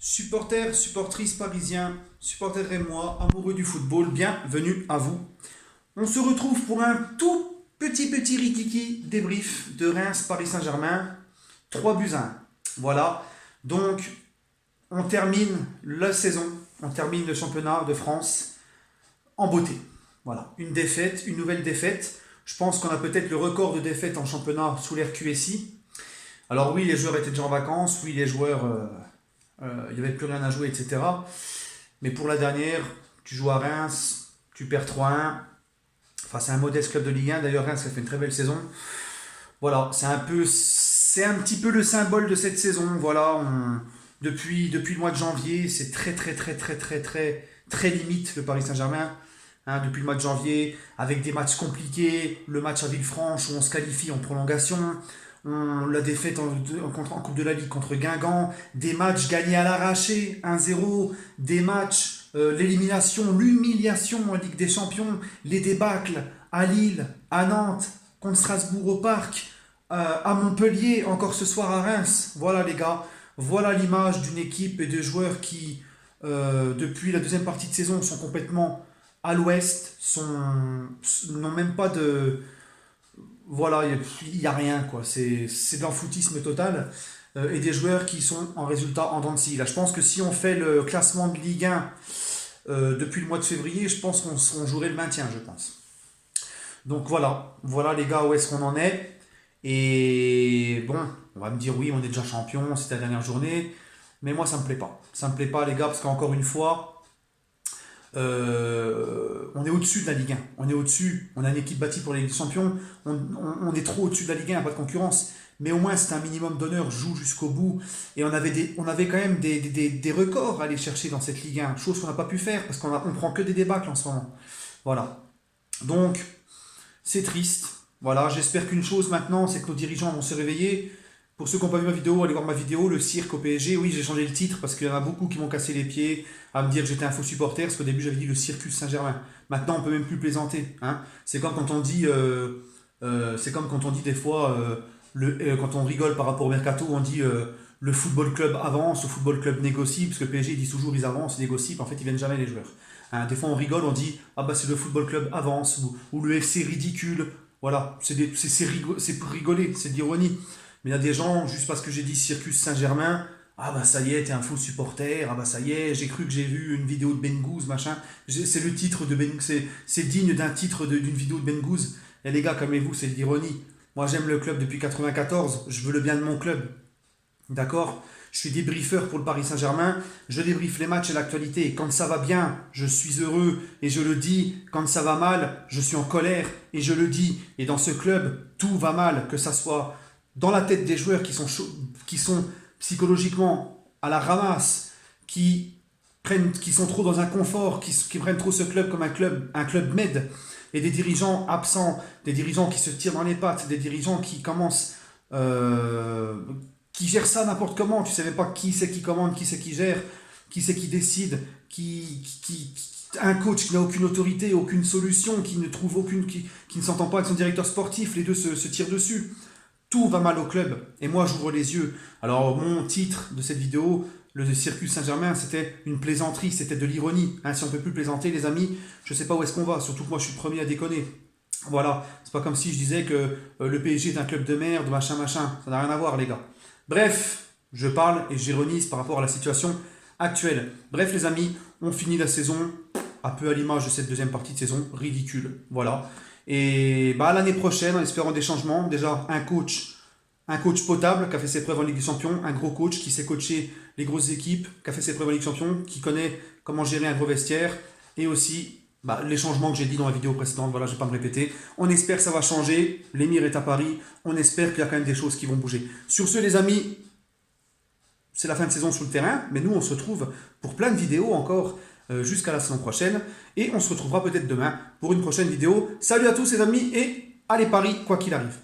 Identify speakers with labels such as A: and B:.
A: Supporters, supportrices parisiens, supporters rémois, amoureux du football, bienvenue à vous. On se retrouve pour un tout petit rikiki débrief de Reims-Paris Saint-Germain. 3 buts à 1. Voilà. Donc, on termine la saison, on termine le championnat de France en beauté. Voilà. Une défaite, une nouvelle défaite. Je pense qu'on a peut-être le record de défaites en championnat sous l'ère QSI. Alors oui, les joueurs étaient déjà en vacances, oui, les joueurs, il n'y avait plus rien à jouer, etc. Mais pour la dernière, tu joues à Reims, tu perds 3-1. Enfin, c'est un modeste club de Ligue 1. D'ailleurs, Reims a fait une très belle saison. Voilà, c'est un petit peu le symbole de cette saison. Voilà, depuis le mois de janvier, c'est très limite le Paris Saint-Germain. Hein, depuis le mois de janvier, avec des matchs compliqués, le match à Villefranche où on se qualifie en prolongation, la défaite en Coupe de la Ligue contre Guingamp, des matchs gagnés à l'arraché, 1-0, des matchs, l'élimination, l'humiliation en Ligue des Champions, les débâcles à Lille, à Nantes, contre Strasbourg au Parc, à Montpellier, encore ce soir à Reims. Voilà les gars, voilà l'image d'une équipe et de joueurs qui, depuis la deuxième partie de saison, sont complètement à l'ouest, n'ont même pas de... Voilà, il n'y a rien, quoi. C'est de l'enfoutisme total. Et des joueurs qui sont en résultat en dents de scie. Là, je pense que si on fait le classement de Ligue 1 depuis le mois de février, je pense qu'on jouerait le maintien, je pense. Donc voilà les gars, où est-ce qu'on en est. Et bon, on va me dire oui, on est déjà champion, c'était la dernière journée. Mais moi, ça me plaît pas. Ça me plaît pas, les gars, parce qu'encore une fois... on est au-dessus de la Ligue 1, on est au-dessus, on a une équipe bâtie pour la Ligue des Champions, on est trop au-dessus de la Ligue 1, pas de concurrence, mais au moins c'est un minimum d'honneur, joue jusqu'au bout, et on avait quand même des records à aller chercher dans cette Ligue 1, chose qu'on n'a pas pu faire, parce qu'on prend que des débâcles en ce moment. Voilà. Donc, c'est triste. Voilà, j'espère qu'une chose maintenant, c'est que nos dirigeants vont se réveiller. Pour ceux qui n'ont pas vu ma vidéo, allez voir ma vidéo, le cirque au PSG. Oui, j'ai changé le titre parce qu'il y en a beaucoup qui m'ont cassé les pieds à me dire que j'étais un faux supporter, parce qu'au début j'avais dit le Circus Saint-Germain. Maintenant on peut même plus plaisanter. Hein. C'est comme quand on dit, des fois, quand on rigole par rapport au mercato, on dit le football club avance, le football club négocie, parce que le PSG dit toujours ils avancent, ils négocient, puis en fait ils viennent jamais les joueurs. Hein, des fois on rigole, on dit ah bah c'est le football club avance, ou le FC ridicule. Voilà, c'est pour rigoler, c'est de l'ironie. Mais il y a des gens, juste parce que j'ai dit Circus Saint-Germain, ah bah ça y est, t'es un faux supporter, ah bah ça y est, j'ai cru que j'ai vu une vidéo de Benguz, machin. C'est le titre de Benguz, c'est digne d'un titre d'une vidéo de Benguz. Et les gars, calmez-vous, c'est de l'ironie. Moi j'aime le club depuis 94, je veux le bien de mon club. D'accord? Je suis débriefeur pour le Paris Saint-Germain, je débriefe les matchs et l'actualité. Quand ça va bien, je suis heureux et je le dis. Quand ça va mal, je suis en colère et je le dis. Et dans ce club, tout va mal, que ça soit dans la tête des joueurs qui sont psychologiquement à la ramasse, qui sont trop dans un confort, qui prennent trop ce club comme un club med, et des dirigeants absents, des dirigeants qui se tirent dans les pattes, des dirigeants qui commencent, qui gèrent ça n'importe comment, tu ne sais même pas qui c'est qui commande, qui c'est qui gère, qui c'est qui décide, un coach qui n'a aucune autorité, aucune solution, qui ne s'entend pas avec son directeur sportif, les deux se tirent dessus. Tout va mal au club, et moi j'ouvre les yeux. Alors mon titre de cette vidéo, le Circus Saint-Germain, c'était une plaisanterie, c'était de l'ironie. Hein, si on ne peut plus plaisanter les amis, je ne sais pas où est-ce qu'on va, surtout que moi je suis le premier à déconner. Voilà, c'est pas comme si je disais que le PSG est un club de merde, machin, ça n'a rien à voir les gars. Bref, je parle et j'ironise par rapport à la situation actuelle. Bref les amis, on finit la saison, un peu à l'image de cette deuxième partie de saison, ridicule, voilà. Et bah, l'année prochaine, en espérant des changements, déjà un coach potable qui a fait ses preuves en Ligue des Champions, un gros coach qui sait coacher les grosses équipes, qui a fait ses preuves en Ligue des Champions, qui connaît comment gérer un gros vestiaire, et aussi les changements que j'ai dit dans la vidéo précédente, voilà, je ne vais pas me répéter. On espère que ça va changer, l'émir est à Paris, on espère qu'il y a quand même des choses qui vont bouger. Sur ce les amis, c'est la fin de saison sur le terrain, mais nous on se retrouve pour plein de vidéos encore jusqu'à la saison prochaine, et on se retrouvera peut-être demain pour une prochaine vidéo. Salut à tous les amis, et allez Paris, quoi qu'il arrive.